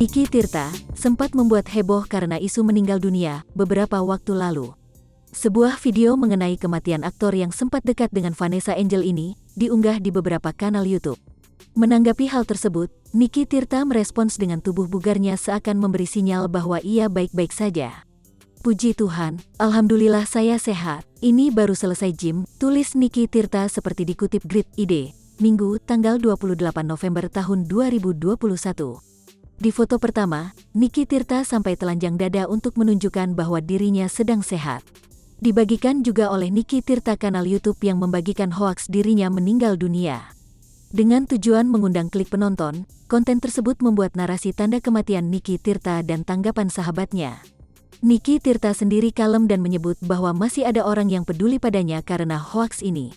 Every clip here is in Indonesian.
Niki Tirta sempat membuat heboh karena isu meninggal dunia beberapa waktu lalu. Sebuah video mengenai kematian aktor yang sempat dekat dengan Vanessa Angel ini diunggah di beberapa kanal YouTube. Menanggapi hal tersebut, Niki Tirta merespons dengan tubuh bugarnya seakan memberi sinyal bahwa ia baik-baik saja. "Puji Tuhan, alhamdulillah saya sehat. Ini baru selesai gym," tulis Niki Tirta seperti dikutip Grid ID, Minggu, tanggal 28 November tahun 2021. Di foto pertama, Niki Tirta sampai telanjang dada untuk menunjukkan bahwa dirinya sedang sehat. Dibagikan juga oleh Niki Tirta kanal YouTube yang membagikan hoaks dirinya meninggal dunia. Dengan tujuan mengundang klik penonton, konten tersebut membuat narasi tanda kematian Niki Tirta dan tanggapan sahabatnya. Niki Tirta sendiri kalem dan menyebut bahwa masih ada orang yang peduli padanya karena hoaks ini.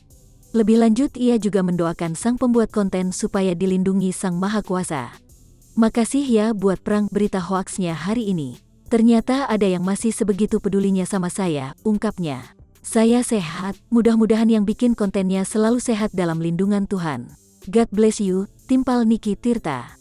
Lebih lanjut, ia juga mendoakan sang pembuat konten supaya dilindungi Sang Maha Kuasa. "Makasih ya buat perang berita hoaksnya hari ini. Ternyata ada yang masih sebegitu pedulinya sama saya," ungkapnya. "Saya sehat, mudah-mudahan yang bikin kontennya selalu sehat dalam lindungan Tuhan. God bless you," timpal Niki Tirta.